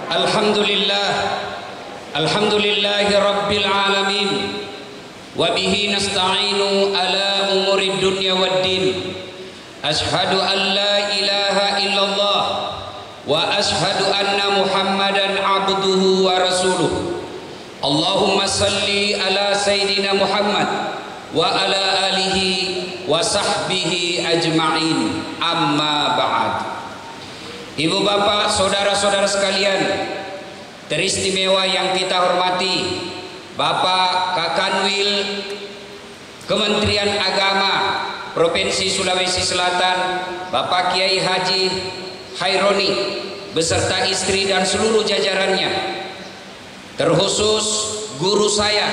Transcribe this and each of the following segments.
Alhamdulillah, alhamdulillahi rabbil alamin, wa bihi nasta'inu ala umuri dunya waddin. Ashhadu an la ilaha illallah wa ashhadu anna Muhammadan abduhu wa rasuluh. Allahumma salli ala sayyidina Muhammad wa ala alihi wa sahbihi ajma'in. Amma ba'd. Ibu bapak, saudara-saudara sekalian teristimewa yang kita hormati, Bapak Kakanwil Kementerian Agama Provinsi Sulawesi Selatan, Bapak Kiai Haji Khaironi beserta istri dan seluruh jajarannya, terkhusus guru saya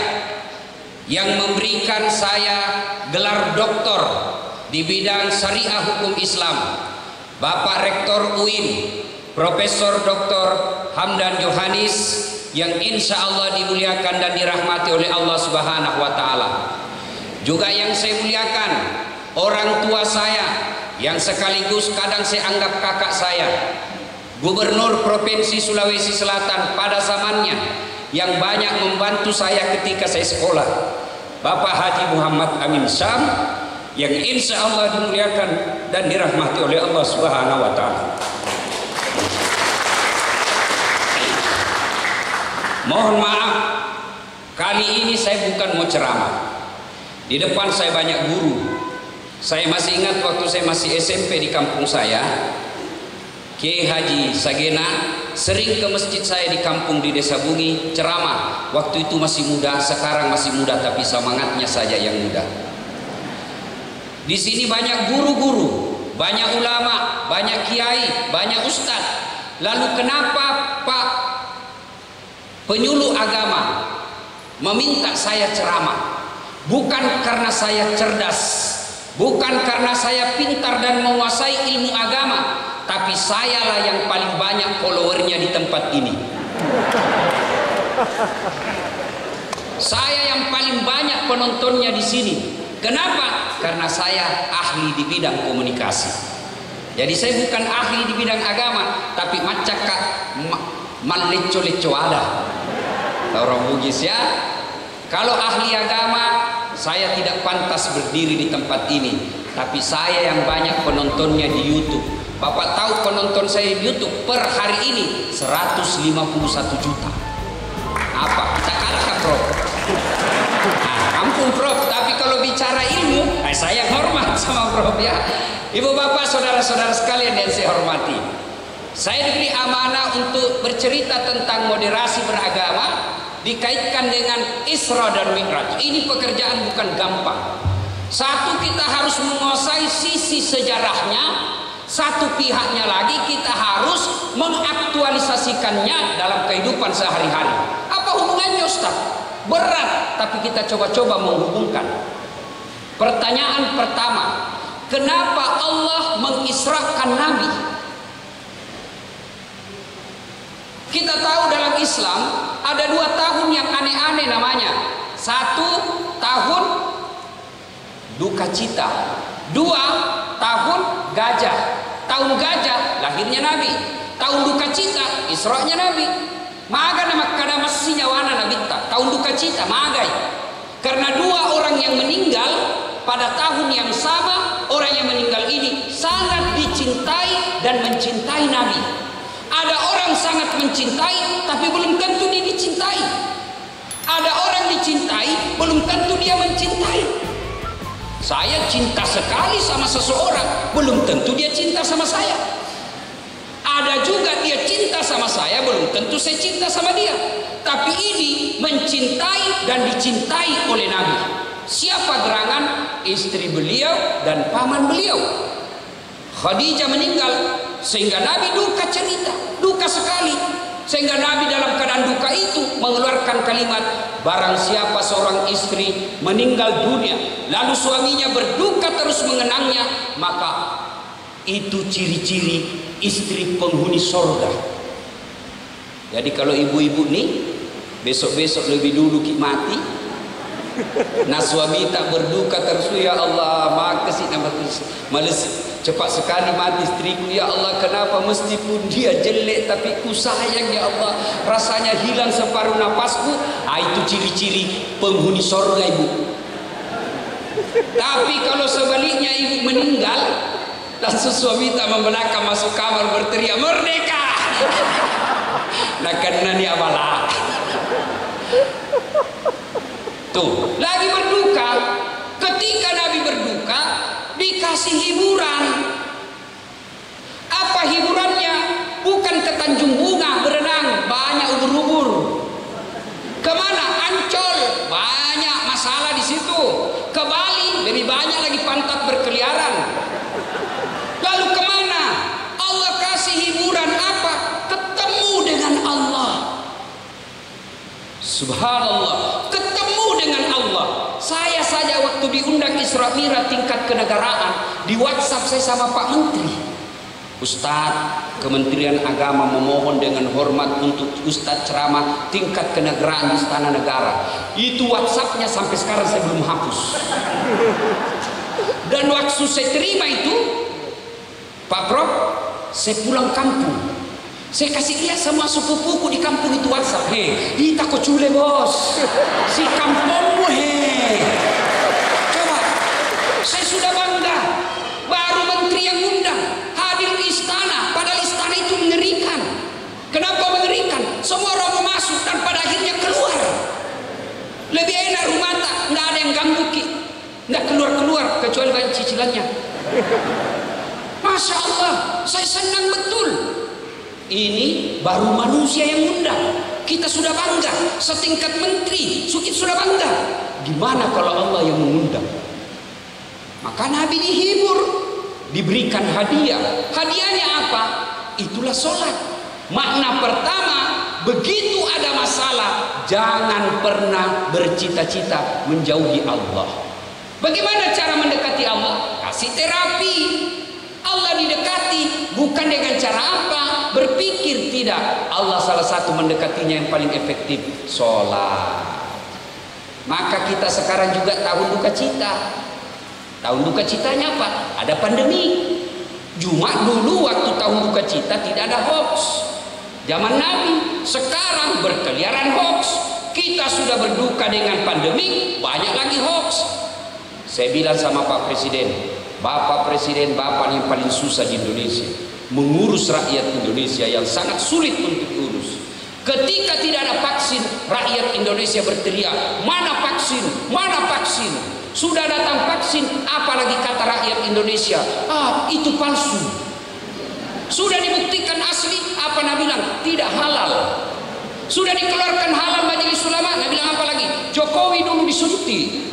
yang memberikan saya gelar doktor di bidang syariah hukum Islam, Bapak Rektor UIN Profesor Dr. Hamdan Johanis, yang insya Allah dimuliakan dan dirahmati oleh Allah Subhanahu wa Ta'ala. Juga yang saya muliakan orang tua saya yang sekaligus kadang saya anggap kakak saya, Gubernur Provinsi Sulawesi Selatan pada zamannya, yang banyak membantu saya ketika saya sekolah, Bapak Haji Muhammad Amin Syam, yang insya Allah dimuliakan dan dirahmati oleh Allah Subhanahu wa Ta'ala. Mohon maaf, kali ini saya bukan mau ceramah. Di depan saya banyak guru. Saya masih ingat waktu saya masih SMP di kampung saya, Kiai Haji Sagena sering ke masjid saya di kampung di Desa Bungi ceramah. Waktu itu masih muda, sekarang masih muda tapi semangatnya saja yang muda. Di sini banyak guru-guru, banyak ulama, banyak kiai, banyak ustadz. Lalu kenapa Pak penyuluh agama meminta saya ceramah? Bukan karena saya cerdas, bukan karena saya pintar dan menguasai ilmu agama, tapi sayalah yang paling banyak followernya di tempat ini. Saya yang paling banyak penontonnya di sini. Kenapa? Karena saya ahli di bidang komunikasi. Jadi saya bukan ahli di bidang agama, tapi macaka maleco-leco ada. Orang Bugis ya. Kalau ahli agama, saya tidak pantas berdiri di tempat ini. Tapi saya yang banyak penontonnya di YouTube. Bapak tahu penonton saya di YouTube per hari ini 151 juta. Apa? Kita kalah, Prof. Ampun Prof, tapi kalau bicara ilmu, saya hormat sama Prof ya. Ibu bapak, saudara-saudara sekalian yang saya hormati, saya diberi amanah untuk bercerita tentang moderasi beragama dikaitkan dengan Isra dan Mi'raj. Ini pekerjaan bukan gampang. Satu, kita harus menguasai sisi sejarahnya. Satu pihaknya lagi, kita harus mengaktualisasikannya dalam kehidupan sehari-hari. Apa hubungannya Ustaz? Berat, tapi kita coba-coba menghubungkan. Pertanyaan pertama, kenapa Allah mengisrakan Nabi? Kita tahu dalam Islam ada 2 tahun yang aneh-aneh namanya. 1 tahun duka cita, 2 tahun gajah. Tahun gajah lahirnya Nabi, tahun duka cita Isra'nya Nabi. Maga nama kada masinya wana Nabi tak tahun duka cita magai. Karena 2 orang yang meninggal pada tahun yang sama, orang yang meninggal ini sangat dicintai dan mencintai Nabi. Ada orang sangat mencintai tapi belum tentu dia dicintai. Ada orang dicintai belum tentu dia mencintai. Saya cinta sekali sama seseorang, belum tentu dia cinta sama saya. Ada juga dia cinta sama saya, belum tentu saya cinta sama dia. Tapi ini mencintai dan dicintai oleh Nabi. Siapa gerangan? Istri beliau dan paman beliau. Khadijah meninggal sehingga Nabi duka cerita, duka sekali. Sehingga Nabi dalam keadaan duka itu mengeluarkan kalimat, barang siapa seorang istri meninggal dunia lalu suaminya berduka terus mengenangnya, maka itu ciri-ciri istri penghuni sorga. Jadi kalau ibu-ibu nih besok-besok lebih dulu mati, Nah suami tak berduka terus, ya Allah makasih males cepat sekali mati istriku, ya Allah kenapa meskipun dia jelek tapi ku sayang ya Allah, rasanya hilang separuh napasku. Itu ciri-ciri penghuni surga ibu. Tapi kalau sebaliknya ibu meninggal, langsung suami tak membelakang masuk kamar berteriak merdeka. Nah karena dia balak. Tuh, lagi berduka. Ketika Nabi berduka, dikasih hiburan. Apa hiburannya? Bukan ke Tanjung Bunga berenang, banyak ubur-ubur. Kemana? Ancol, banyak masalah di situ. Ke Bali, lebih banyak lagi pantat berkeliaran. Lalu kemana? Allah kasih hiburan apa? Ketemu dengan Allah. Subhanallah, ketemu dengan Allah. Saya saja waktu diundang Isra Mi'raj tingkat kenegaraan, di WhatsApp saya sama Pak Menteri, Ustadz, Kementerian Agama memohon dengan hormat untuk Ustadz ceramah tingkat kenegaraan di Istana Negara. Itu WhatsAppnya sampai sekarang saya belum hapus. Dan waktu saya terima itu, Pak Prof, saya pulang kampung. Saya kasih lihat sama sepupuku di kampung itu WhatsApp. Hei, ita kocule bos. Si kampungmu Coba, saya sudah bangga. Baru menteri yang undang hadir di istana. Padahal istana itu mengerikan. Kenapa mengerikan? Semua orang mau masuk dan pada akhirnya keluar. Lebih enak rumah tak, nggak ada yang ganggu ki. Nggak keluar-keluar kecuali bayar cicilannya. Masya Allah, saya senang betul. Ini baru manusia yang undang. Kita sudah bangga, setingkat menteri kita sudah bangga. Gimana kalau Allah yang mengundang? Maka Nabi dihibur, diberikan hadiah. Hadiahnya apa? Itulah sholat. Makna pertama, begitu ada masalah, jangan pernah bercita-cita menjauhi Allah. Bagaimana cara mendekati Allah? Kasih terapi. Allah didekati bukan dengan cara apa? Berpikir tidak. Allah salah satu mendekatinya yang paling efektif, sholat. Maka kita sekarang juga tahun duka cita. Tahun duka citanya apa? Ada pandemi. Cuma dulu waktu tahun duka cita tidak ada hoax. Zaman Nabi. Sekarang berkeliaran hoax. Kita sudah berduka dengan pandemi, banyak lagi hoax. Saya bilang sama Pak Presiden, Bapak Presiden, Bapak yang paling susah di Indonesia, mengurus rakyat Indonesia yang sangat sulit untuk diurus. Ketika tidak ada vaksin, rakyat Indonesia berteriak, mana vaksin, mana vaksin. Sudah datang vaksin, apalagi kata rakyat Indonesia, itu palsu. Sudah dibuktikan asli, apa Nabi bilang? Tidak halal. Sudah dikeluarkan halal majelis ulama, Nabi bilang apa lagi? Jokowi dulu disuntik.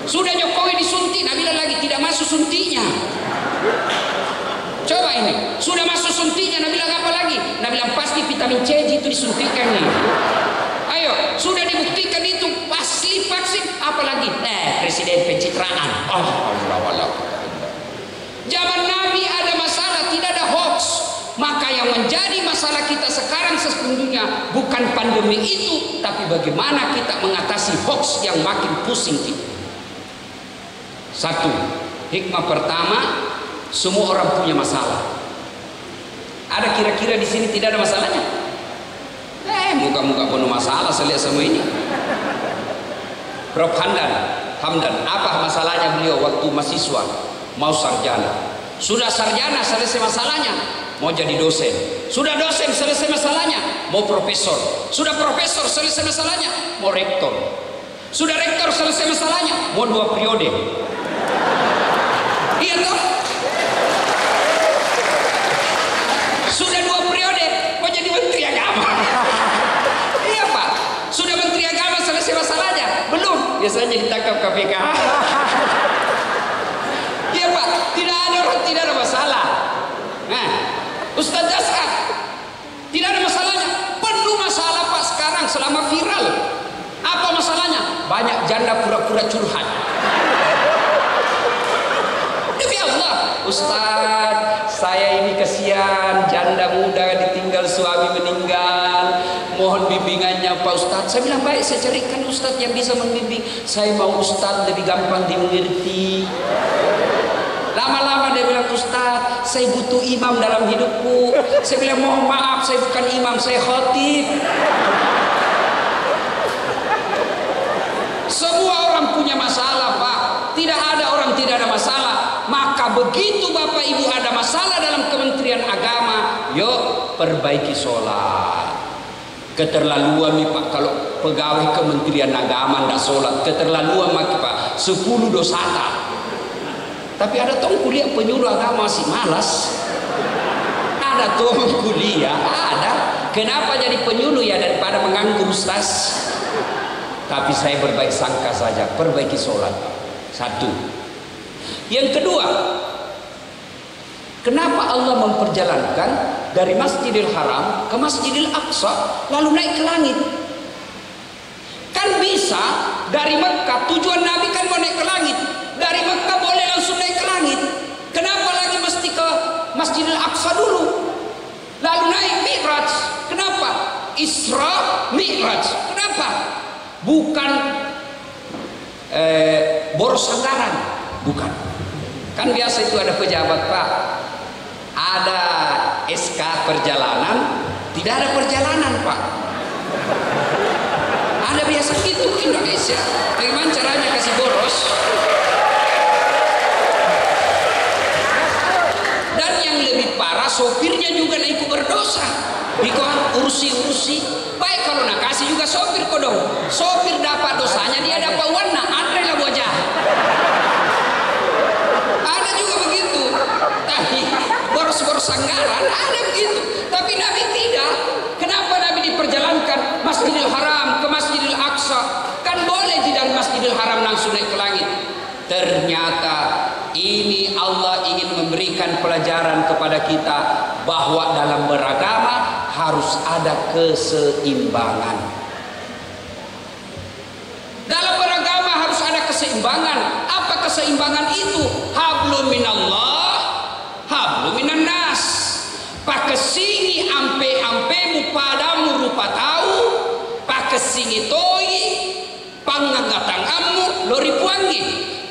Sudah Jokowi disuntik, Nabi bilang lagi tidak masuk suntiknya. Coba ini, sudah masuk suntiknya, Nabi bilang apa lagi? Nabi bilang pasti vitamin C itu disuntikan nih. Ayo, sudah dibuktikan itu asli vaksin, apalagi? Presiden pencitraan. Zaman Nabi ada masalah, tidak ada hoax. Maka yang menjadi masalah kita sekarang sesungguhnya bukan pandemi itu, tapi bagaimana kita mengatasi hoax yang makin pusing kita. Satu, hikmah pertama, semua orang punya masalah. Ada kira-kira di sini tidak ada masalahnya? Muka-muka penuh masalah saya lihat semua ini. Prof Hamdan, apa masalahnya beliau waktu mahasiswa mau sarjana? Sudah sarjana selesai masalahnya, mau jadi dosen. Sudah dosen selesai masalahnya, mau profesor. Sudah profesor selesai masalahnya, mau rektor. Sudah rektor selesai masalahnya, mau 2 periode. Iya toh? Sudah 2 periode, mau jadi menteri agama. Iya Pak, sudah menteri agama selesai masalahnya? Belum, biasanya ditangkap KPK. Iya Pak, tidak ada orang tidak ada masalah. Nah, Ustaz Jasad, tidak ada masalahnya. Penuh masalah Pak sekarang selama viral. Apa masalahnya? Banyak janda pura-pura curhat. Demi Allah, Ustaz, saya ini kesian, janda muda ditinggal suami meninggal, mohon bimbingannya Pak Ustadz. Saya bilang baik, saya carikan Ustadz yang bisa membimbing. Saya mau Ustadz lebih gampang dimengerti. Lama-lama dia bilang, Ustadz, saya butuh imam dalam hidupku. Saya bilang, mohon maaf, saya bukan imam, saya khotib. Semua orang punya masalah, Pak. Tidak ada orang tidak ada masalah. Maka begitu Bapak Ibu ada masalah dalam Kementerian Agama, yuk perbaiki sholat. Keterlaluan nih Pak, kalau pegawai Kementerian Agama tidak sholat, keterlaluan Pak. 10 dosata. Tapi ada tong kuliah penyuluh agama masih malas. Ada tong kuliah, ada. Kenapa jadi penyuluh ya daripada menganggur Ustaz? Tapi saya berbaik sangka saja, perbaiki sholat. Satu. Yang kedua, kenapa Allah memperjalankan dari Masjidil Haram ke Masjidil Aqsa lalu naik ke langit? Kan bisa dari Mekah, tujuan Nabi kan mau naik ke langit. Dari Mekah boleh langsung naik ke langit. Kenapa lagi mesti ke Masjidil Aqsa dulu? Lalu naik Mi'raj. Kenapa? Isra Mi'raj. Kenapa? Bukan boros anggaran. Bukan. Kan biasa itu ada pejabat Pak, ada SK perjalanan, tidak ada perjalanan Pak. Ada biasa gitu Indonesia. Bagaimana caranya kasih boros? Dan yang lebih parah, sopirnya juga ikut berdosa. Biko ursi. Baik kalau nak kasih juga sopir kodong. Sopir dapat dosanya, dia dapat warna. Andre lah wajah. Ada juga begitu. Tapi boros-boros anggaran ada begitu. Tapi Nabi tidak. Kenapa Nabi diperjalankan Masjidil Haram ke Masjidil Aqsa? Kan boleh tidak Masjidil Haram langsung naik ke langit. Ternyata ini Allah ingin memberikan pelajaran kepada kita bahwa dalam beragama harus ada keseimbangan. Dalam beragama harus ada keseimbangan. Apa keseimbangan itu? Hablum minallah, hablum minan nas. Pakesingi ampe-ampemu padamu rupa tahu, pakesingi toi, pangagatangamu lori puangi.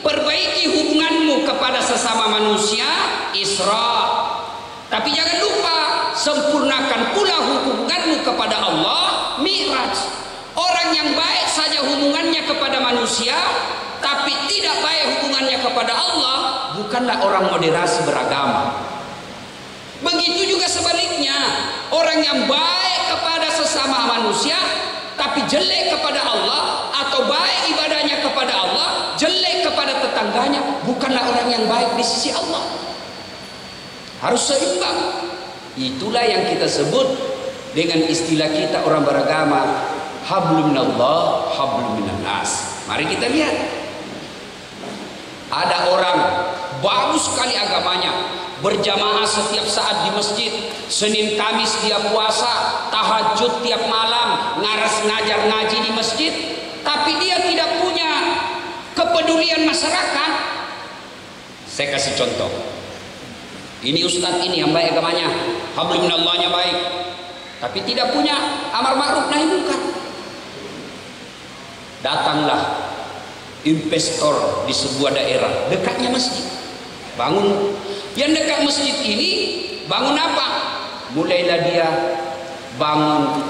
Perbaiki hubunganmu kepada sesama manusia, Isra. Tapi jangan lupa sempurnakan pula hubunganmu kepada Allah, Mi'raj. Orang yang baik saja hubungannya kepada manusia, tapi tidak baik hubungannya kepada Allah, bukanlah orang moderasi beragama. Begitu juga sebaliknya, orang yang baik kepada sesama manusia, tapi jelek kepada Allah, atau baik ibadahnya kepada Allah, jelek kepada tetangganya, bukanlah orang yang baik di sisi Allah. Harus seimbang. Itulah yang kita sebut dengan istilah kita orang beragama, hablum minallah, hablum minan nas. Mari kita lihat. Ada orang bagus sekali agamanya, berjamaah setiap saat di masjid, Senin Kamis dia puasa, tahajud tiap malam, ngajar ngaji di masjid, tapi dia tidak punya kepedulian masyarakat. Saya kasih contoh. Ini ustadz ini yang baik agamanya, hablum minallahnya baik, tapi tidak punya amar ma'ruf nahi munkar. Datanglah investor di sebuah daerah dekatnya masjid, bangun. Yang dekat masjid ini bangun apa? Mulailah dia bangun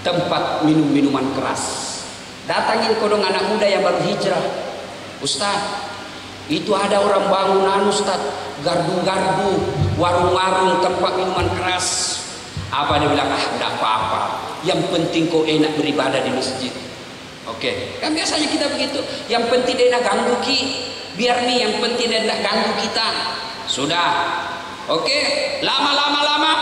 tempat minuman keras. Datangin kodong anak muda yang baru hijrah. Ustaz, itu ada orang bangunan Ustaz, gardu-gardu, warung-warung, tempat minuman keras. Apa dia bilang? Enggak apa-apa, yang penting kau enak beribadah di masjid. Oke, kan biasanya kita begitu. Yang penting dia nak ganggu ki, biar nih yang penting dia nak ganggu kita. Sudah. Oke, lama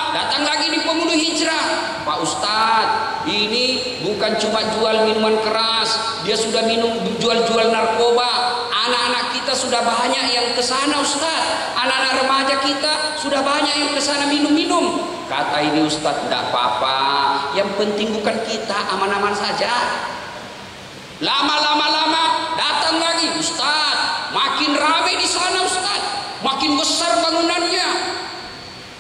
datang lagi di pemuda hijrah. Pak Ustadz, ini bukan cuma jual minuman keras, dia sudah jual narkoba. Anak-anak kita sudah banyak yang ke sana Ustadz. Anak-anak remaja kita sudah banyak yang ke sana minum-minum. Kata ini Ustadz, tidak apa-apa. Yang penting bukan kita, aman-aman saja. Lama datang lagi Ustadz, makin ramai di sana Ustadz, makin besar bangunannya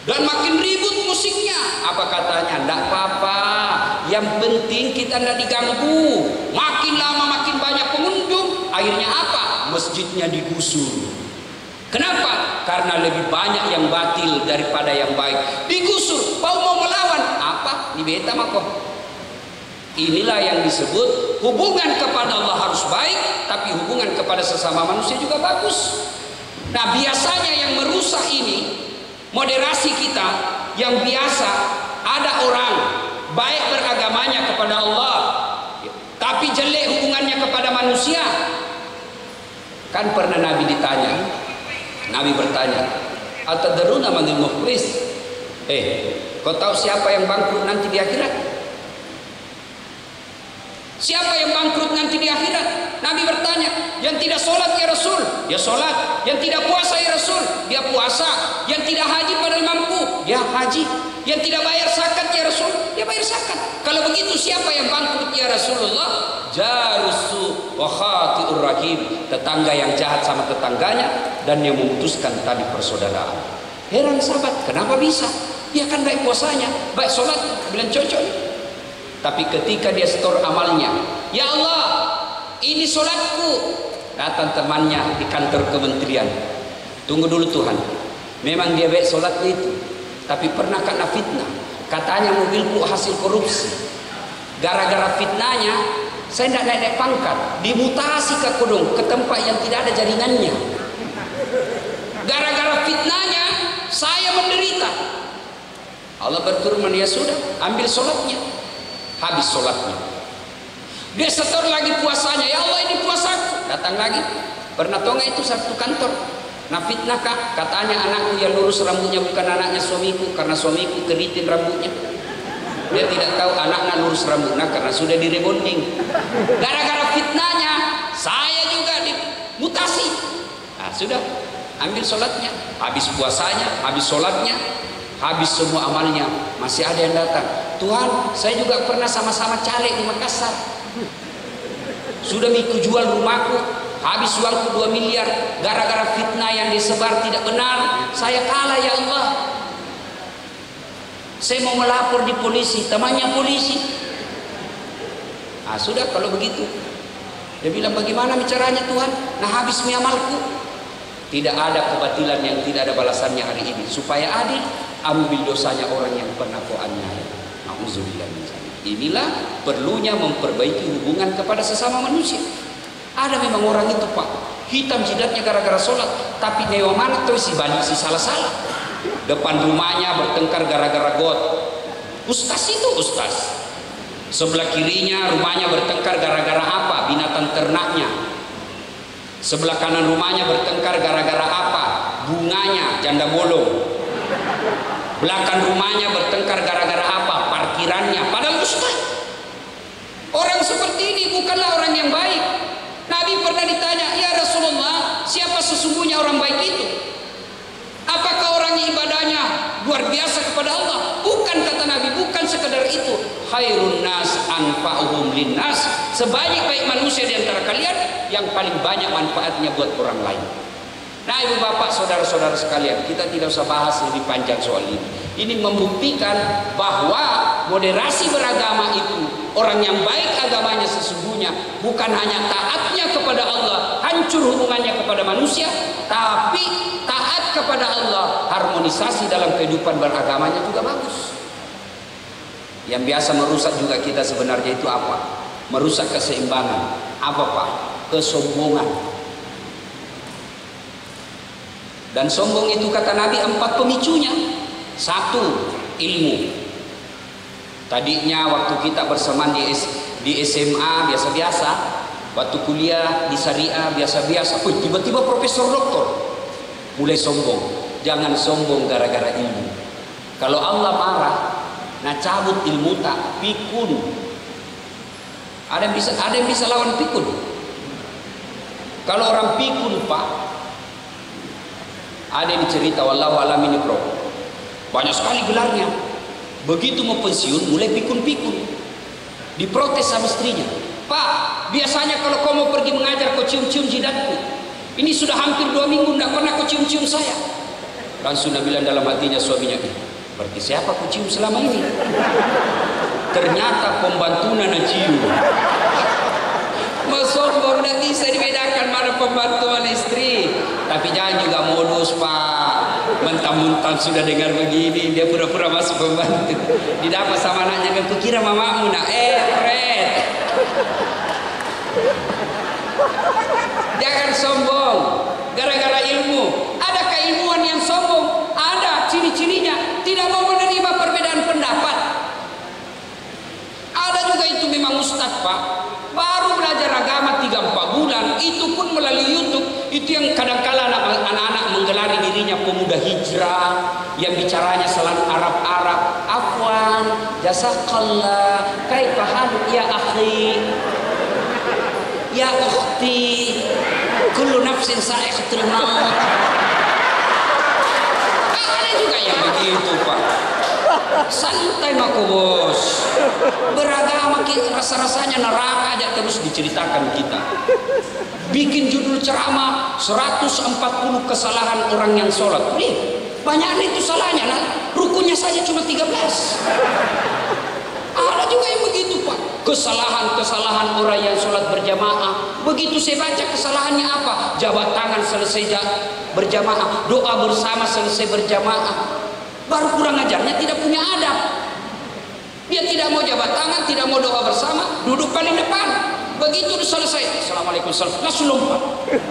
dan makin ribut musiknya. Apa katanya? Tidak apa-apa, yang penting kita tidak diganggu. Makin lama makin banyak pengunjung, akhirnya apa? Masjidnya digusur. Kenapa? Karena lebih banyak yang batil daripada yang baik. Digusur, mau melawan apa? Di beta mako. Inilah yang disebut hubungan kepada Allah harus baik, tapi hubungan kepada sesama manusia juga bagus. Nah, biasanya yang merusak ini moderasi kita yang biasa, ada orang baik beragamanya kepada Allah, tapi jelek hubungannya kepada manusia. Kan pernah Nabi ditanya, Nabi bertanya, "Atadruna manil muflis?" Kau tahu siapa yang bangkrut nanti di akhirat? Siapa yang bangkrut nanti di akhirat? Nabi bertanya, yang tidak sholat ya Rasul, dia sholat. Yang tidak puasa ya Rasul, dia puasa. Yang tidak haji padahal mampu, dia haji. Yang tidak bayar zakat ya Rasul, dia bayar zakat. Kalau begitu siapa yang bangkrut ya Rasulullah? Jarusu wa khati'ur rahim, tetangga yang jahat sama tetangganya dan yang memutuskan tali persaudaraan. Heran sahabat, kenapa bisa? Dia kan baik puasanya, baik sholat, bilang cocok. Tapi ketika dia setor amalnya, ya Allah, ini sholatku. Datang temannya di kantor kementerian, tunggu dulu Tuhan, memang dia baik sholatnya itu, tapi pernah kena fitnah. Katanya mobilku hasil korupsi. Gara-gara fitnahnya, saya tidak naik pangkat, dimutasi ke Kudung, ke tempat yang tidak ada jaringannya. Gara-gara fitnahnya, saya menderita. Allah berfirman, ya sudah, ambil sholatnya. Habis sholatnya, dia setor lagi puasanya. Ya Allah, ini puasaku. Datang lagi, pernah tahu nggak itu satu kantor? Nah, fitnah kak, katanya anakku yang lurus rambutnya bukan anaknya suamiku, karena suamiku keriting rambutnya. Dia tidak tahu anaknya lurus rambutnya karena sudah direbonding. Gara-gara fitnahnya, saya juga dimutasi. Nah, sudah, ambil sholatnya. Habis puasanya, habis sholatnya, habis semua amalnya, masih ada yang datang. Tuhan, saya juga pernah sama-sama caleg di Makassar. Sudah miku jual rumahku, habis uangku 2 miliar. Gara-gara fitnah yang disebar tidak benar, saya kalah ya Allah. Saya mau melapor di polisi, temannya polisi. Ah sudah kalau begitu. Dia bilang, bagaimana caranya Tuhan? Nah, habis amalku. Tidak ada kebatilan yang tidak ada balasannya hari ini. Supaya adil, ambil dosanya orang yang pernah kau aniaya. Inilah perlunya memperbaiki hubungan kepada sesama manusia. Ada memang orang itu pak, hitam jidatnya gara-gara sholat, tapi newa mana tuh si balik si salah-salah. Depan rumahnya bertengkar gara-gara got. Ustaz itu ustaz. Sebelah kirinya rumahnya bertengkar gara-gara apa? Binatang ternaknya. Sebelah kanan rumahnya bertengkar gara-gara apa? Bunganya, janda bolong. Belakang rumahnya bertengkar gara-gara apa? Parkirannya. Padahal ustaz. Orang seperti ini bukanlah orang yang baik. Nabi pernah ditanya, ya Rasulullah, siapa sesungguhnya orang baik itu? Apakah orang ibadahnya luar biasa kepada Allah? Bukan, kata Nabi, bukan sekedar itu. Khairun nas anfa'uhum linnas. Sebaik-baik manusia di antara kalian yang paling banyak manfaatnya buat orang lain. Nah, ibu bapak, saudara-saudara sekalian, kita tidak usah bahas lebih panjang soal ini. Ini membuktikan bahwa moderasi beragama itu, orang yang baik agamanya sesungguhnya bukan hanya taatnya kepada Allah, hancur hubungannya kepada manusia, tapi taat kepada Allah, harmonisasi dalam kehidupan beragamanya juga bagus. Yang biasa merusak juga kita sebenarnya itu apa? Merusak keseimbangan. Apa pak? Kesombongan. Dan sombong itu kata Nabi 4 pemicunya. 1, ilmu. Tadinya waktu kita bersamaan di SMA biasa-biasa, waktu kuliah di syariah biasa-biasa, tiba-tiba profesor doktor, mulai sombong. Jangan sombong gara-gara ilmu. Kalau Allah marah, nah cabut ilmu tak, pikun. Ada yang bisa lawan pikun? Kalau orang pikun pak, ada yang cerita, wallahu alam ini bro, banyak sekali gelarnya. Begitu mau pensiun, mulai pikun-pikun. Diprotes sama istrinya. Pak, biasanya kalau kau mau pergi mengajar, kau cium-cium jidatku. Ini sudah hampir 2 minggu, tidak pernah kau cium-cium saya. Langsung dia bilang dalam hatinya suaminya, berarti siapa kau cium selama ini? ternyata pembantunya na cium. Mau sombong tidak bisa dibedakan mana pembantu mana istri. Tapi jangan juga modus Pak, mentang-mentang sudah dengar begini dia pura-pura masuk pembantu, didapat sama anaknya kan kukira mamamu nak Fred. Jangan sombong gara-gara ilmu. Ada keilmuan yang sombong, ada ciri-cirinya tidak mau menerima perbedaan pendapat. Ada juga itu memang ustadz Pak, baru belajar agama 3-4 bulan, itu pun melalui YouTube. Itu yang kadang-kala anak-anak menggelari dirinya pemuda hijrah, yang bicaranya selalu Arab-Arab. Afwan, jazakallah, kaifa haluk ya akhi, ya ukhti, kullu nafsin sa'iqatul maut. Ada juga yang begitu Pak. Santai mako bos, beragama kita rasa-rasanya neraka aja terus diceritakan kita. Bikin judul ceramah 140 kesalahan orang yang sholat. Banyak itu salahnya, nah rukunnya saja cuma 13. Ada juga yang begitu Pak, kesalahan-kesalahan orang yang sholat berjamaah. Begitu saya baca kesalahannya apa, jabat tangan selesai berjamaah, doa bersama selesai berjamaah. Baru kurang ajarnya tidak punya adab. Dia tidak mau jabat tangan, tidak mau doa bersama, duduk paling depan. Begitu selesai, assalamualaikum, langsung lompat.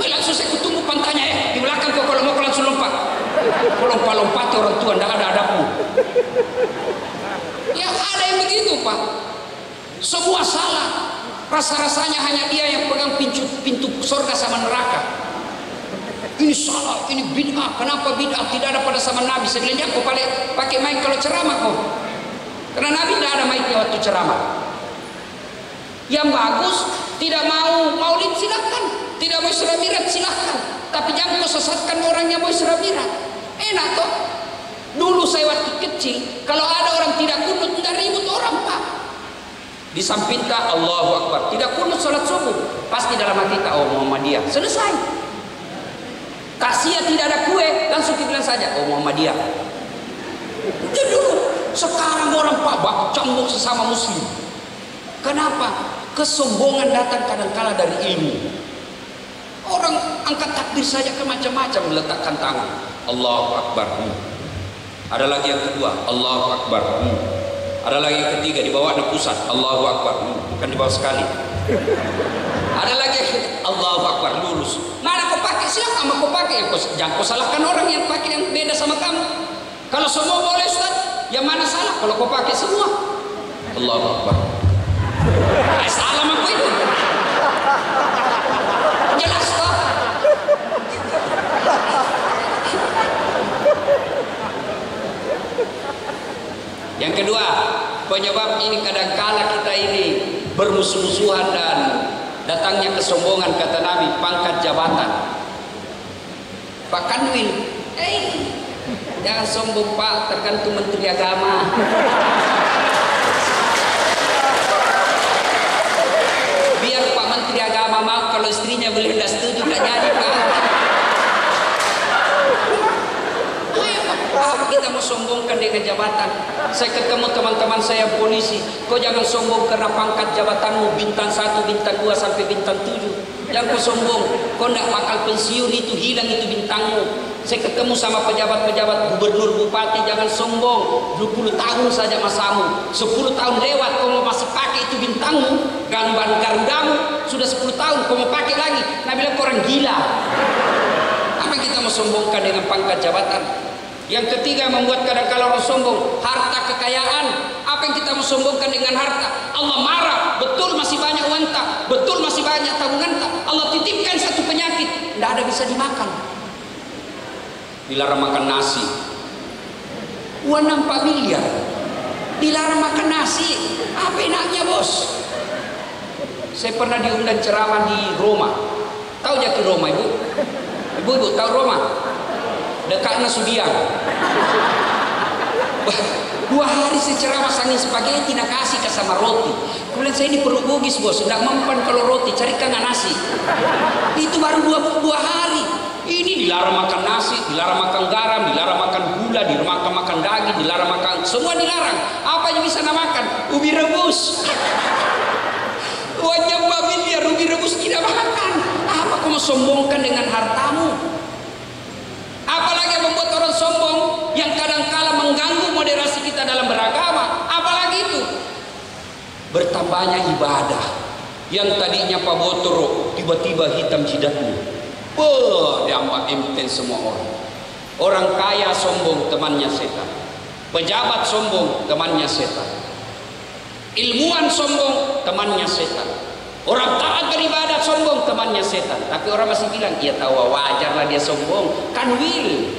Langsung saya ketemu pantanya di belakang kok, kalau mau langsung lompat. Lompat orang tua, tidak ada adabmu. Ya ada yang begitu Pak. Semua salah. Rasa-rasanya hanya dia yang pegang pintu surga sama neraka. Ini salah, ini bid'ah. Kenapa bid'ah? Tidak ada pada zaman Nabi. Saya bilang, kok pakai mic kalau ceramah kok? Karena Nabi tidak ada mic waktu ceramah. Yang bagus, tidak mau maulid silahkan, tidak mau Isra Mi'raj silahkan, tapi jangan kau sesatkan orang yang mau Isra Mi'raj. Enak toh? Dulu saya waktu kecil, kalau ada orang tidak kunut, tidak ribut orang Pak. Disampingkan Allahu Akbar, tidak kunut sholat subuh, pasti dalam hati kita, oh Muhammadiyah, selesai. Tasya tidak ada kue, langsung kita bilang saja, oh Muhammadiyah. Itu dulu. Sekarang orang Pak cembung sesama muslim. Kenapa? Kesombongan datang kadang-kala dari ilmu. Orang angkat takbir saja ke macam-macam, meletakkan tangan. Allahu Akbar. Ada lagi yang kedua, Allahu Akbar. Ada lagi yang ketiga, dibawa ke pusat, Allahu Akbar. Bukan dibawa sekali. Ada lagi Allahu Akbar, lurus. Mana kau pakai? Silakan kau pakai. Jangan kau salahkan orang yang pakai yang beda sama kamu. Kalau semua boleh Ustaz, yang mana salah? Kalau kau pakai semua, Allahu Akbar. Salah aku itu. Jelas toh? Yang kedua, penyebab ini kadang-kala kita ini bermusuh-musuhan dan datangnya kesombongan, kata Nabi, pangkat jabatan. Pak Kanwil, jangan sombong Pak, tergantung Menteri Agama. Biar Pak Menteri Agama mau, kalau istrinya boleh tidak setuju, tidak jadi Pak. Apa kita mau sombongkan dengan jabatan? Saya ketemu teman-teman saya polisi, kau jangan sombong karena pangkat jabatanmu bintang 1, bintang 2 sampai bintang 7. Jangan kau sombong, kau tidak bakal pensiun, itu hilang itu bintangmu. Saya ketemu sama pejabat-pejabat gubernur, bupati, jangan sombong. 20 tahun saja masamu, 10 tahun lewat kau masih pakai itu bintangmu, gambar garudamu, sudah 10 tahun kau mau pakai lagi. Nah bilang kau orang gila. Apa kita mau sombongkan dengan pangkat jabatan? Yang ketiga membuat kadang-kala orang sombong, harta kekayaan. Apa yang kita mau sombongkan dengan harta? Allah marah, betul masih banyak wanta, betul masih banyak tabungan. Allah titipkan satu penyakit, tidak ada bisa dimakan. Dilarang makan nasi. Uang 4 miliar, dilarang makan nasi. Apa enaknya bos? Saya pernah diundang ceramah di Roma. Tahu jaki Roma ibu? Ibu tahu Roma? Dekatnya Sudiang. 2 hari saya ceramah sangin spaghetti nak kasih ke sama roti. Kemudian saya ini perlu bugis bos, tidak mempan kalau roti, carikan nasi. Itu baru 2 hari. Ini dilarang makan nasi, dilarang makan garam, dilarang makan gula, dilarang makan daging, dilarang makan, semua dilarang. Apa yang bisa makan? Ubi rebus. Wajah babi dia ubi rebus tidak makan. Apa kamu sombongkan dengan hartamu? Apalagi yang membuat orang sombong yang kadang-kala mengganggu moderasi kita dalam beragama. Apalagi itu bertambahnya ibadah yang tadinya Pak Botoro tiba-tiba hitam jidatnya. Dianggap enten semua orang. Orang kaya sombong, temannya setan. Pejabat sombong, temannya setan. Ilmuwan sombong, temannya setan. Orang taat beribadah sombong, temannya setan. Tapi orang masih bilang, iya tahu wajarlah dia sombong. Kan Will,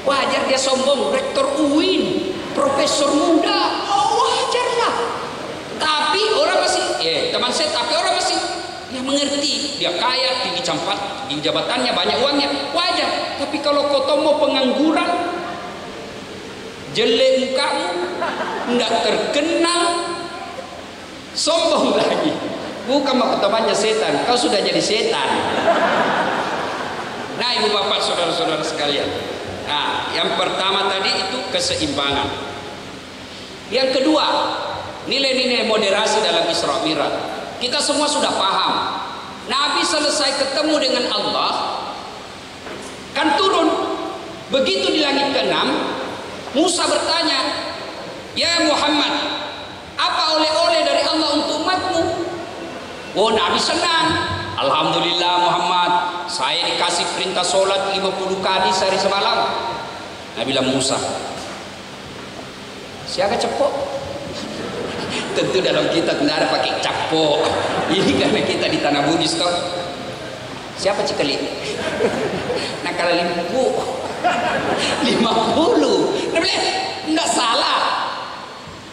wajar dia sombong. Rektor UIN, profesor muda, wajarlah. Tapi orang masih, teman setan. Tapi orang masih, dia mengerti, dia kaya, tinggi campat, tinggi jabatannya, banyak uangnya, wajar. Tapi kalau kau mau pengangguran, jelek mukamu, nggak terkenal, sombong lagi. Bukan mau temannya setan, kau sudah jadi setan. Nah, ibu bapak, saudara-saudara sekalian. Nah, yang pertama tadi itu keseimbangan. Yang kedua, nilai-nilai moderasi dalam Isra Mi'raj. Kita semua sudah paham. Nabi selesai ketemu dengan Allah, kan turun. Begitu di langit ke-6, Musa bertanya, "Ya Muhammad, apa oleh-oleh dari Allah untuk umatmu?" Oh, Nabi senang. "Alhamdulillah Muhammad, saya dikasih perintah sholat 50 kali sehari semalam." Nabi bilang, "Musa, siapa cepok?" Tentu dalam kita tidak ada pakai capo. Ini karena kita di tanah Buddhis toh. Siapa Cikeli? Nah kalau 50 tidak salah.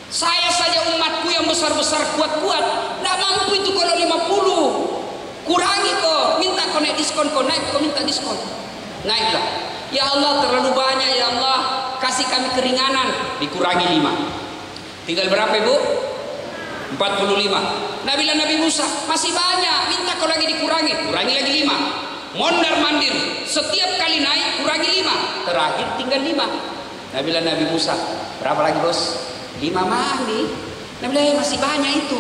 Saya saja umatku yang besar-besar kuat-kuat tidak mampu itu kalau 50. Kurangi kok, minta kau naik diskon, kau naik kau minta diskon. Naiklah. Ya Allah terlalu banyak, ya Allah kasih kami keringanan, dikurangi 5. Tinggal berapa Ibu? 45. Nabi Musa, masih banyak, minta kau lagi dikurangi, kurangi lagi 5. Mondar mandir, setiap kali naik kurangi 5, terakhir tinggal 5. Nabi Musa, berapa lagi bos? 5 mali. Nabi masih banyak itu.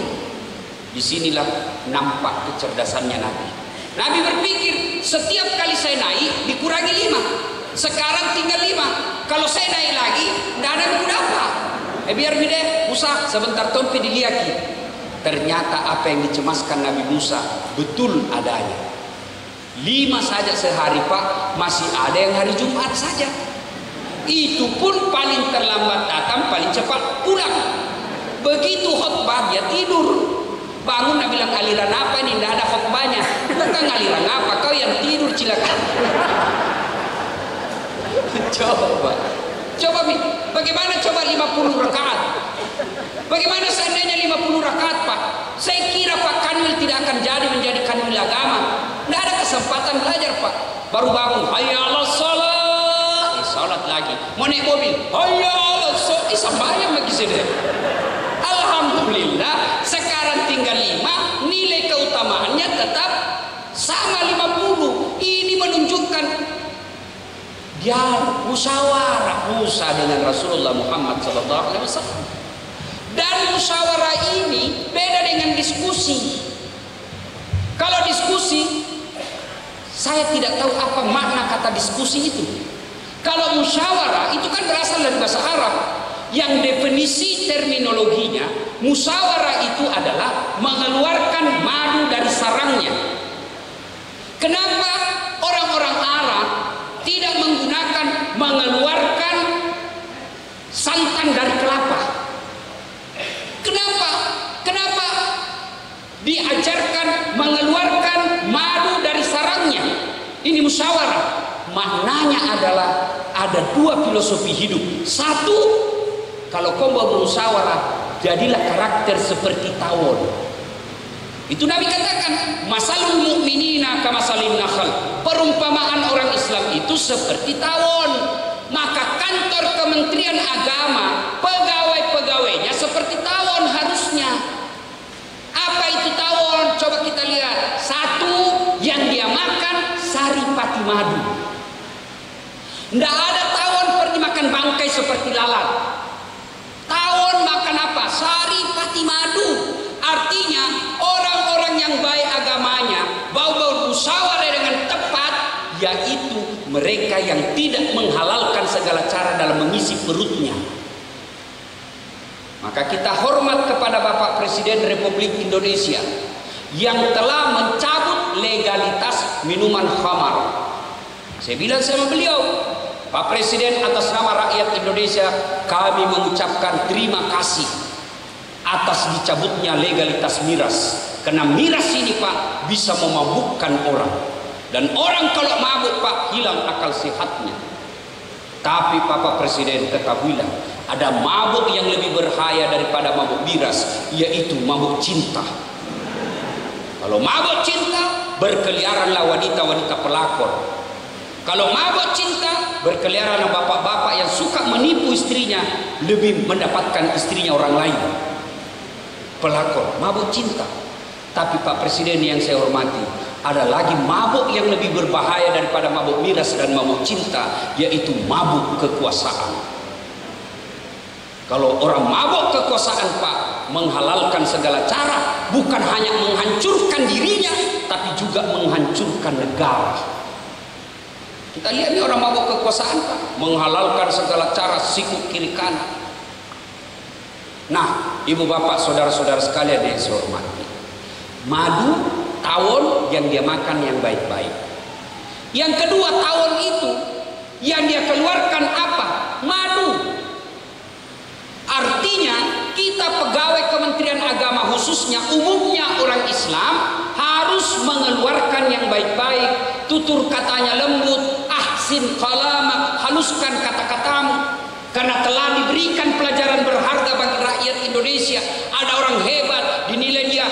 Disinilah nampak kecerdasannya Nabi. Nabi berpikir, setiap kali saya naik dikurangi 5, sekarang tinggal 5. Kalau saya naik lagi, tidak ada berapa. Biar deh Musa sebentar tompi diliaki. Ternyata apa yang dicemaskan Nabi Musa betul adanya. 5 saja sehari Pak, masih ada yang hari Jumat saja. Itu pun paling terlambat datang, paling cepat pulang. Begitu khutbah dia tidur. Bangun Nabi bilang, aliran apa ini? Tidak ada khutbahnya. Bukan aliran apa, kau yang tidur cilaka. Coba Mi, bagaimana coba 50 rakaat? Bagaimana seandainya 50 rakaat Pak? Saya kira Pak Kanwil tidak akan jadi menjadi kanwil agama. Tidak ada kesempatan belajar Pak. Baru bangun, hayya 'alas shalah, salat lagi. Mau naik mobil, hayya 'alas shalah, sambayang lagi sudah. Alhamdulillah, sekarang tinggal 5, nilai keutamaannya tetap sama 50. Ini menunjukkan dia musyawarah Musa dengan Rasulullah Muhammad SAW. Dan musyawarah ini beda dengan diskusi. Kalau diskusi, saya tidak tahu apa makna kata diskusi itu. Kalau musyawarah itu kan berasal dari bahasa Arab, yang definisi terminologinya, musyawarah itu adalah mengeluarkan madu dari sarangnya. Kenapa orang-orang Arab tidak menggunakan mengeluarkan santan dari kelapa? Kenapa diajarkan mengeluarkan madu dari sarangnya? Ini musyawarah. Maknanya adalah ada 2 filosofi hidup. Satu, kalau kau mau musyawarah, jadilah karakter seperti tawon. Itu Nabi katakan, masalul mu'minina kamasalin nakhal. Perumpamaan orang Islam itu seperti tawon. Maka kantor Kementerian Agama, pegawai-pegawainya seperti tawon harusnya. Apa itu tawon? Coba kita lihat. Satu, yang dia makan saripati madu. Tidak ada tawon pergi makan bangkai seperti lalat. Tawon makan apa? Sari pati madu. Artinya orang-orang yang baik agamanya, bau-bau musyawarah dengan tepat, yaitu mereka yang tidak menghalalkan segala cara dalam mengisi perutnya. Maka kita hormat kepada Bapak Presiden Republik Indonesia yang telah mencabut legalitas minuman khamar. Saya bilang sama beliau, Pak Presiden, atas nama rakyat Indonesia kami mengucapkan terima kasih atas dicabutnya legalitas miras. Karena miras ini Pak bisa memabukkan orang. Dan orang kalau mabuk Pak hilang akal sehatnya. Tapi Bapak Presiden, ketahuilah ada mabuk yang lebih berbahaya daripada mabuk miras, yaitu mabuk cinta. Kalau mabuk cinta, berkeliaranlah wanita-wanita pelakor. Kalau mabuk cinta, berkeliaranlah bapak-bapak yang suka menipu istrinya, lebih mendapatkan istrinya orang lain. Pelakor, mabuk cinta. Tapi Pak Presiden yang saya hormati, ada lagi mabuk yang lebih berbahaya daripada mabuk miras dan mabuk cinta, yaitu mabuk kekuasaan. Kalau orang mabuk kekuasaan Pak, menghalalkan segala cara, bukan hanya menghancurkan dirinya, tapi juga menghancurkan negara. Kita lihat nih orang mabuk kekuasaan Pak, menghalalkan segala cara, sikut kiri kanan. Nah, ibu bapak, saudara-saudara sekalian yang saya hormati, madu, tawon yang dia makan yang baik-baik. Yang kedua, tawon itu yang dia keluarkan apa? Madu. Artinya kita pegawai Kementerian Agama khususnya umumnya orang Islam harus mengeluarkan yang baik-baik. Tutur katanya lembut, ahsin kalamak, haluskan kata-katamu. Karena telah diberikan pelajaran berharga bagi rakyat Indonesia. Ada orang hebat, dinilai dia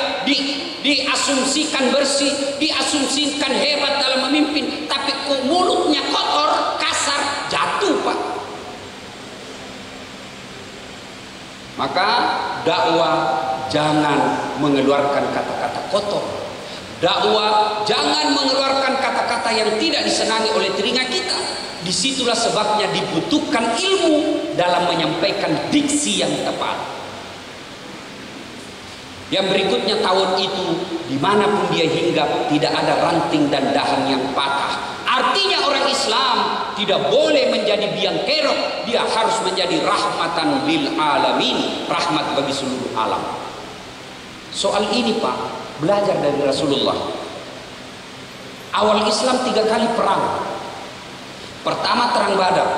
diasumsikan bersih, diasumsikan hebat dalam memimpin, tapi mulutnya kotor, kasar, jatuh Pak. Maka dakwah jangan mengeluarkan kata-kata kotor. Dakwah jangan mengeluarkan kata-kata yang tidak disenangi oleh telinga kita. Disitulah sebabnya dibutuhkan ilmu dalam menyampaikan diksi yang tepat. Yang berikutnya, tawon itu dimanapun dia hinggap tidak ada ranting dan dahan yang patah. Artinya orang Islam tidak boleh menjadi biang kerok, dia harus menjadi rahmatan lil alamin, rahmat bagi seluruh alam. Soal ini Pak, belajar dari Rasulullah. Awal Islam 3 kali perang. Pertama perang Badar,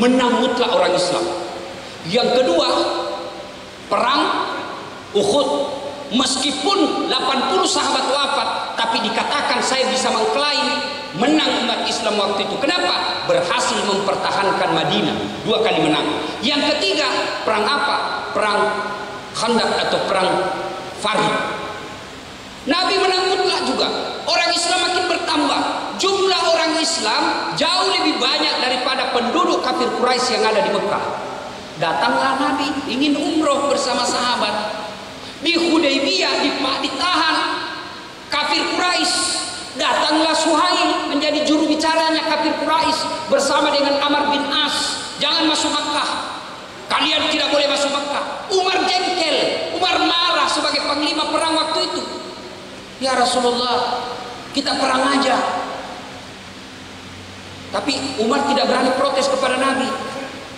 menang mutlak orang Islam. Yang kedua, perang Uhud. Meskipun 80 sahabat wafat, tapi dikatakan saya bisa mengklaim menang umat Islam waktu itu. Kenapa? Berhasil mempertahankan Madinah, 2 kali menang. Yang ketiga, perang apa? Perang Khandaq atau perang Farid. Nabi menang mutlak juga. Orang Islam makin bertambah. Jumlah orang Islam jauh lebih banyak daripada penduduk kafir Quraisy yang ada di Mekah. Datanglah Nabi ingin umroh bersama sahabat. Di Hudaybiyah ditahan kafir Quraisy. Datanglah Suhail menjadi juru bicaranya kafir Quraisy bersama dengan Amr bin As. Jangan masuk Makkah. Kalian tidak boleh masuk Makkah. Umar jengkel. Umar marah sebagai panglima perang waktu itu. Ya Rasulullah, kita perang aja. Tapi Umar tidak berani protes kepada Nabi.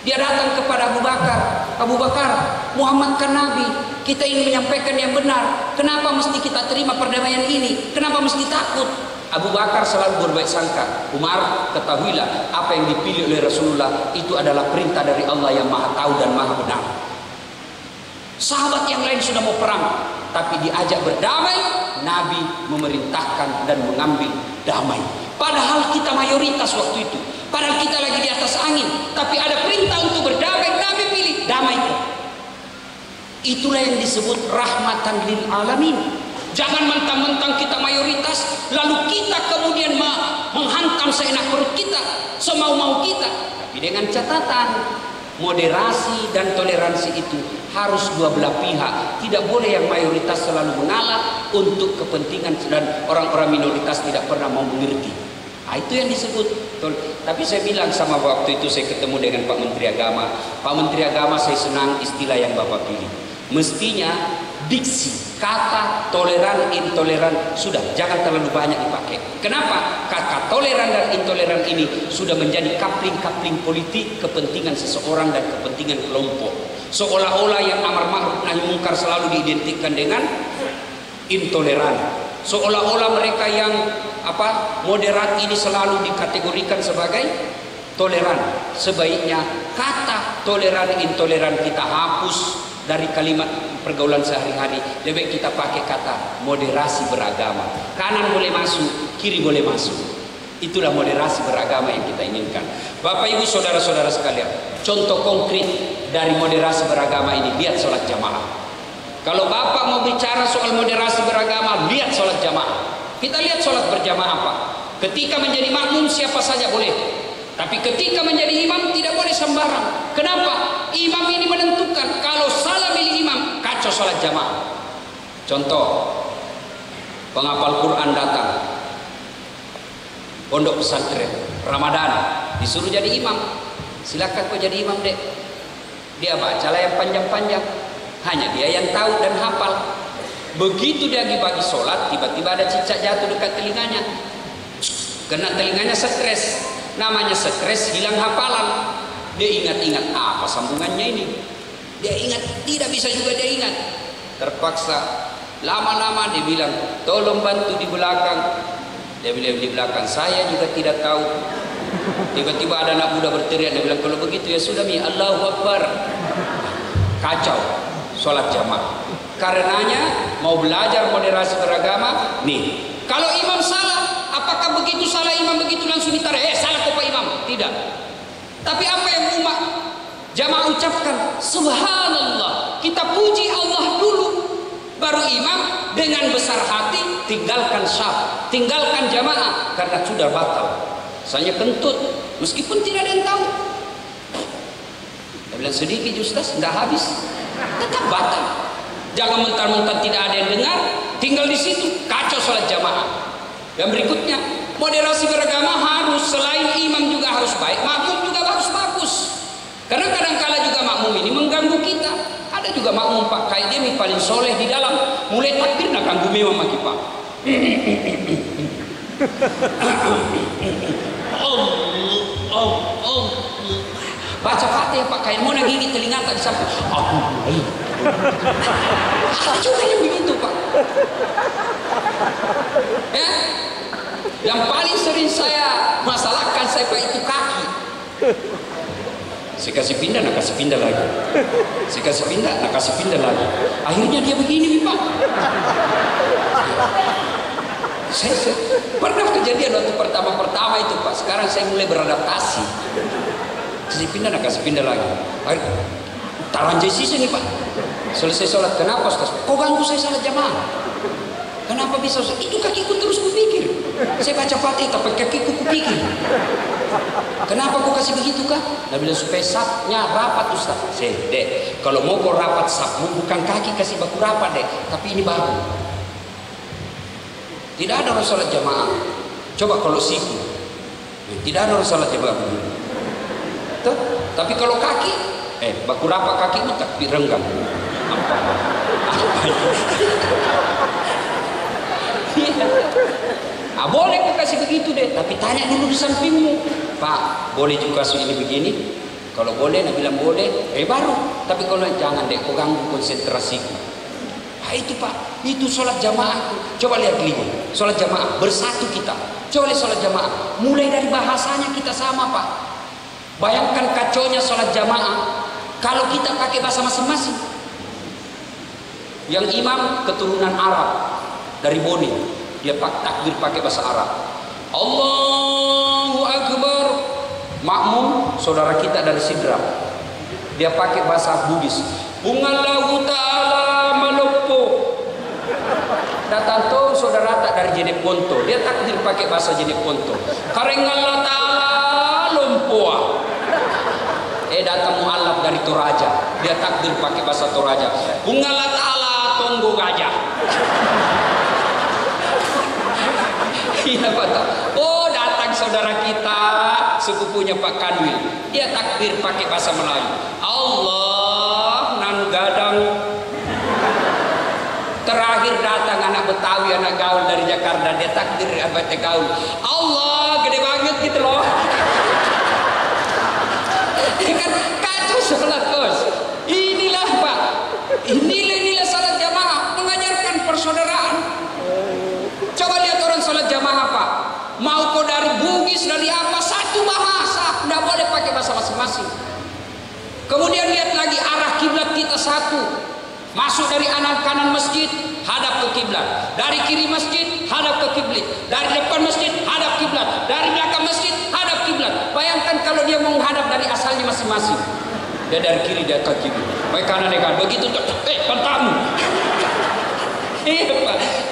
Dia datang kepada Abu Bakar. Abu Bakar, Muhammad kan Nabi. Kita ingin menyampaikan yang benar. Kenapa mesti kita terima perdamaian ini? Kenapa mesti takut? Abu Bakar selalu berbaik sangka. Umar, ketahuilah apa yang dipilih oleh Rasulullah itu adalah perintah dari Allah yang maha tahu dan maha benar. Sahabat yang lain sudah mau perang, tapi diajak berdamai, Nabi memerintahkan dan mengambil damai. Padahal kita mayoritas waktu itu. Padahal kita lagi di atas angin. Tapi ada perintah untuk berdamai, Nabi pilih damai. Itulah yang disebut rahmatan lil alamin. Jangan mentang-mentang kita mayoritas, lalu kita kemudian menghantam seenak perut kita, semau-mau kita. Tapi dengan catatan, moderasi dan toleransi itu harus dua belah pihak. Tidak boleh yang mayoritas selalu mengalah untuk kepentingan dan orang-orang minoritas tidak pernah mau mengerti. Itu yang disebut. Tapi saya bilang sama waktu itu saya ketemu dengan Pak Menteri Agama. Pak Menteri Agama, saya senang istilah yang Bapak pilih. Mestinya diksi, kata toleran, intoleran sudah jangan terlalu banyak dipakai. Kenapa? Kata toleran dan intoleran ini sudah menjadi kapling-kapling politik kepentingan seseorang dan kepentingan kelompok. Seolah-olah yang amar ma'ruf nahi mungkar selalu diidentikan dengan intoleran. Seolah-olah mereka yang moderat ini selalu dikategorikan sebagai toleran. Sebaiknya kata toleran intoleran kita hapus dari kalimat pergaulan sehari-hari. Lebih kita pakai kata moderasi beragama. Kanan boleh masuk, kiri boleh masuk. Itulah moderasi beragama yang kita inginkan. Bapak Ibu saudara-saudara sekalian, contoh konkret dari moderasi beragama ini, lihat sholat jamaah. Kalau Bapak mau bicara soal moderasi beragama, lihat sholat jamaah. Kita lihat sholat berjamaah Pak. Ketika menjadi makmum siapa saja boleh. Tapi ketika menjadi imam tidak boleh sembarang. Kenapa? Imam ini menentukan. Kalau salah milih imam, kacau sholat jamaah. Contoh, penghafal Quran datang, pondok pesantren, Ramadan, disuruh jadi imam. Silakan kau jadi imam dek. Dia bacalah yang panjang-panjang. Hanya dia yang tahu dan hafal. Begitu dia bagi sholat, tiba-tiba ada cicak jatuh dekat telinganya. Kena telinganya stres. Namanya stres, hilang hafalan. Dia ingat-ingat apa sambungannya ini. Dia ingat, tidak bisa juga dia ingat. Terpaksa. Lama-lama dia bilang, tolong bantu di belakang. Dia bilang di belakang, saya juga tidak tahu. Tiba-tiba ada anak muda berteriak. Dia bilang, kalau begitu ya sudah mi, Allahu Akbar. Kacau sholat jamaah. Karenanya mau belajar moderasi beragama, nih. Kalau imam salah, apakah begitu salah imam begitu langsung ditarik? Salah kok Pak Imam? Tidak. Tapi apa yang umat jamaah ucapkan? Subhanallah. Kita puji Allah dulu, baru imam dengan besar hati tinggalkan syaf, tinggalkan jamaah karena sudah batal. Saya kentut, meskipun tidak ada yang tahu. Dia bilang sedikit Ustaz, nggak habis, tetap batal. Jangan mentang-mentang tidak ada yang dengar, tinggal di situ, kacau sholat jamaah. Yang berikutnya, moderasi beragama harus selain imam juga harus baik, makmum juga harus bagus. Karena kadang-kala juga makmum ini mengganggu kita. Ada juga makmum Pak, kayak dia paling soleh di dalam, mulai takbir nak ganggu memang maki Pak. Baca Fatihah Pak, kayak mau gigit telinga tak disamping. Ada juga yang begitu Pak. Ya, yang paling sering saya masalahkan saya Pak itu kaki. Saya kasih pindah, nak kasih pindah lagi. Saya kasih pindah, nak kasih pindah lagi. Akhirnya dia begini Pak. Saya pernah kejadian waktu pertama itu Pak. Sekarang saya mulai beradaptasi. Kasih pindah, nak kasih pindah lagi. Taruhan jesi sini Pak. Selesai sholat, kenapa Ustaz? Kok ganggu saya sholat jamaah? Kenapa bisa Ustaz? Itu kakiku terus kupikir. Saya baca Fatihah tapi kakiku kupikir. Kenapa kau kasih begitu kah? Nah bilang supaya sapnya rapat Ustaz. Saya dek, kalau mau kau rapat sapmu bukan kaki kasih baku rapat dek, tapi ini bahu. Tidak ada orang sholat jamaah. Coba kalau siku, tidak ada orang sholat jamaah begini. Tuh, tapi kalau kaki, baku rapat kakimu takbir renggang. Boleh kok kasih begitu deh, tapi tanya dulu di sampingmu, Pak, boleh juga kasus ini begini? Kalau boleh, nak bilang boleh, baru. Tapi kalau jangan deh, kok ganggu konsentrasiku. Itu Pak, itu sholat jamaah. Coba lihat lima, sholat jamaah bersatu kita. Coba lihat sholat jamaah, mulai dari bahasanya kita sama Pak. Bayangkan kacaunya sholat jamaah kalau kita pakai bahasa masing-masing. Yang imam keturunan Arab dari Bone, dia takbir pakai bahasa Arab. Allahu Akbar. Makmum saudara kita dari Sidrap, dia pakai bahasa Bugis. Bungallahu ta'ala malopo. Datang tuh saudara tak dari Jeneponto, dia takbir pakai bahasa Jeneponto. Karengallah ta'ala lompoa. Datang mu'allaf dari Toraja, dia takbir pakai bahasa Toraja. Bungallah ta'ala tonggo gajah. Iya Pak. Oh datang saudara kita sepupunya Pak Kanwil, dia takbir pakai bahasa Melayu. Allah nan gadang. Terakhir datang anak Betawi, anak gaul dari Jakarta, dia takbir abad gaul. Allah gede banget gitu loh. Kan kacau salat bos. Inilah Pak, nilai-nilai salat jamaah mengajarkan persaudaraan. Coba lihat orang salat jamaah Pak, mau kau dari Bugis dari apa, satu bahasa, tidak boleh pakai bahasa masing-masing. Kemudian lihat lagi arah kiblat kita satu. Masuk dari kanan masjid, hadap ke kiblat. Dari kiri masjid, hadap ke kiblat. Dari depan masjid, hadap kiblat. Dari belakang masjid, hadap kiblat. Bayangkan kalau dia menghadap dari asalnya masing-masing. Dia dari kiri, dia ke kiblat. Baik kanan, dia kanan. Begitu, pantamu.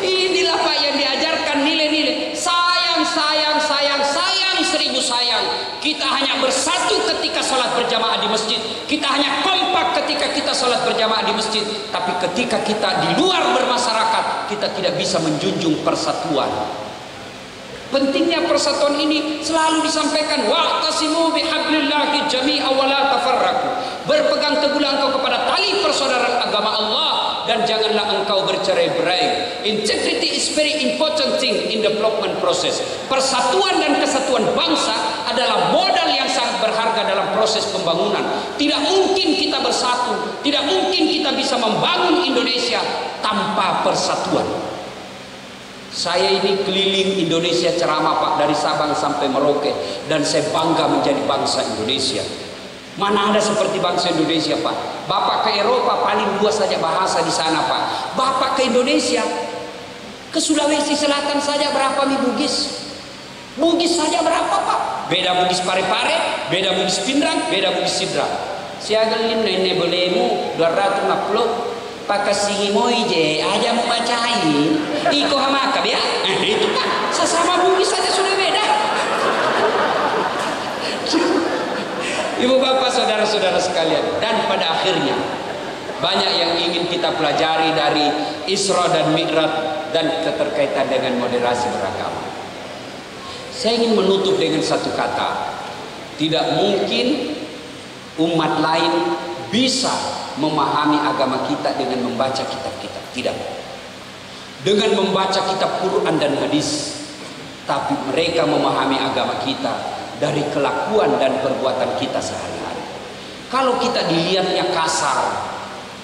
Inilah Pak yang diajarkan nilai-nilai. Sayang, sayang, sayang, sayang, seribu sayang. Kita hanya bersatu ketika sholat berjamaah di masjid. Kita hanya kompak ketika kita sholat berjamaah di masjid. Tapi ketika kita di luar bermasyarakat, kita tidak bisa menjunjung persatuan. Pentingnya persatuan ini selalu disampaikan. Wa'tasimu bihablillahi jami'a wa la tafarraqu. Berpegang teguhlah engkau kepada tali persaudaraan agama Allah dan janganlah engkau bercerai-berai. Integrity is very important thing in development process. Persatuan dan kesatuan bangsa adalah modal yang sangat berharga dalam proses pembangunan. Tidak mungkin kita bersatu, tidak mungkin kita bisa membangun Indonesia tanpa persatuan. Saya ini keliling Indonesia ceramah Pak, dari Sabang sampai Merauke, dan saya bangga menjadi bangsa Indonesia. Mana ada seperti bangsa Indonesia Pak. Bapak ke Eropa paling dua saja bahasa di sana Pak. Bapak ke Indonesia, ke Sulawesi Selatan saja berapa nih Bugis? Bugis saja berapa Pak? Beda Bugis Pare-Pare, beda Bugis Pindrang, beda Bugis Sidra. Siagalin nene bolehmu 260 pakai singimoi je aja mau bacain iko hamakab ya. Itu Pak, sesama Bugis saja sudah beda. Ibu bapak saudara-saudara sekalian, dan pada akhirnya banyak yang ingin kita pelajari dari Isra dan Mi'raj dan keterkaitan dengan moderasi beragama. Saya ingin menutup dengan satu kata. Tidak mungkin umat lain bisa memahami agama kita dengan membaca kitab kita. Tidak. Dengan membaca kitab Quran dan hadis. Tapi mereka memahami agama kita dari kelakuan dan perbuatan kita sehari-hari. Kalau kita dilihatnya kasar,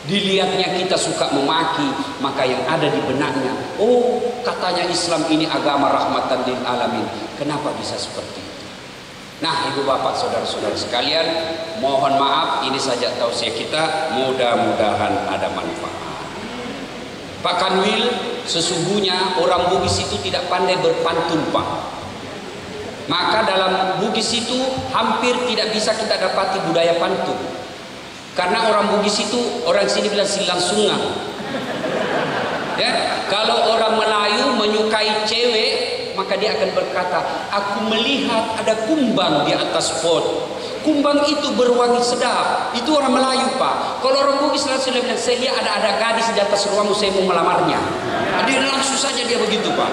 dilihatnya kita suka memaki, maka yang ada di benaknya, oh katanya Islam ini agama rahmatan lil alamin. Kenapa bisa seperti itu? Nah ibu bapak saudara-saudara sekalian, mohon maaf, ini saja tausiah kita, mudah-mudahan ada manfaat. Pak Kanwil, sesungguhnya orang Bugis itu tidak pandai berpantun Pak. Maka dalam Bugis itu hampir tidak bisa kita dapati budaya pantun. Karena orang Bugis itu, orang sini bilang silang sungang. Ya, kalau orang Melayu menyukai cewek, maka dia akan berkata, aku melihat ada kumbang di atas pot. Kumbang itu berwangi sedap. Itu orang Melayu Pak. Kalau orang Bugis langsung bilang, saya lihat ada gadis di atas ruangmu, saya mau melamarnya. Dia langsung saja dia begitu Pak.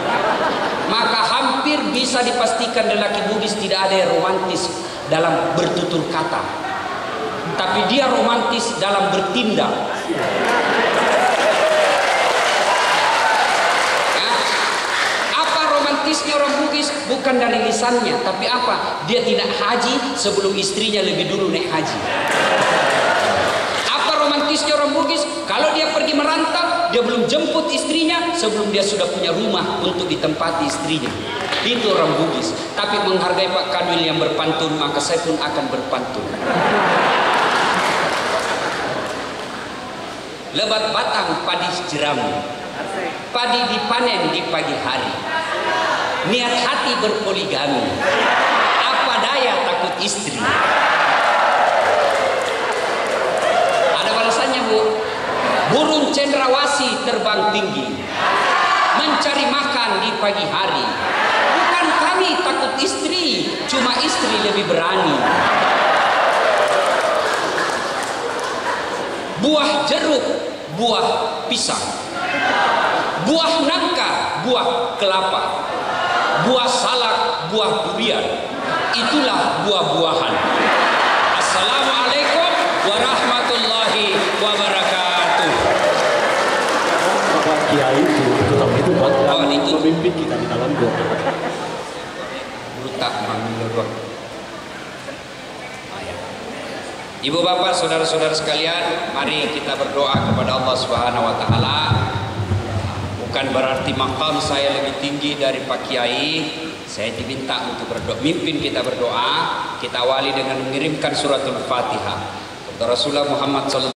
Maka hampir bisa dipastikan lelaki Bugis tidak ada yang romantis dalam bertutur kata, tapi dia romantis dalam bertindak. Apa romantisnya orang Bugis? Bukan dari lisannya, tapi apa? Dia tidak haji sebelum istrinya lebih dulu naik haji. Apa romantisnya orang Bugis? Kalau dia pergi merantau, dia belum jemput istrinya sebelum dia sudah punya rumah untuk ditempati istrinya. Itu orang Bugis. Tapi menghargai Pak Kanwil yang berpantun, maka saya pun akan berpantun. Lebat batang padi jeramu, padi dipanen di pagi hari. Niat hati berpoligami, apa daya takut istri. Ada balasannya Bu. Burung cendrawasih terbang tinggi, mencari makan di pagi hari. Bukan kami takut istri, cuma istri lebih berani. Buah jeruk, buah pisang, buah nangka, buah kelapa, buah salak, buah durian, itulah buah-buahan. Assalamualaikum warahmatullahi wabarakatuh. Pak Kiai itu pemimpin kita di dalam doa. Buta manggil. Ibu bapak saudara-saudara sekalian, mari kita berdoa kepada Allah Subhanahu wa taala. Bukan berarti maqam saya lebih tinggi dari Pak Kiai. Saya diminta untuk berdoa, mimpin kita berdoa. Kita awali dengan mengirimkan suratul Fatihah. Rasulullah Muhammad SAW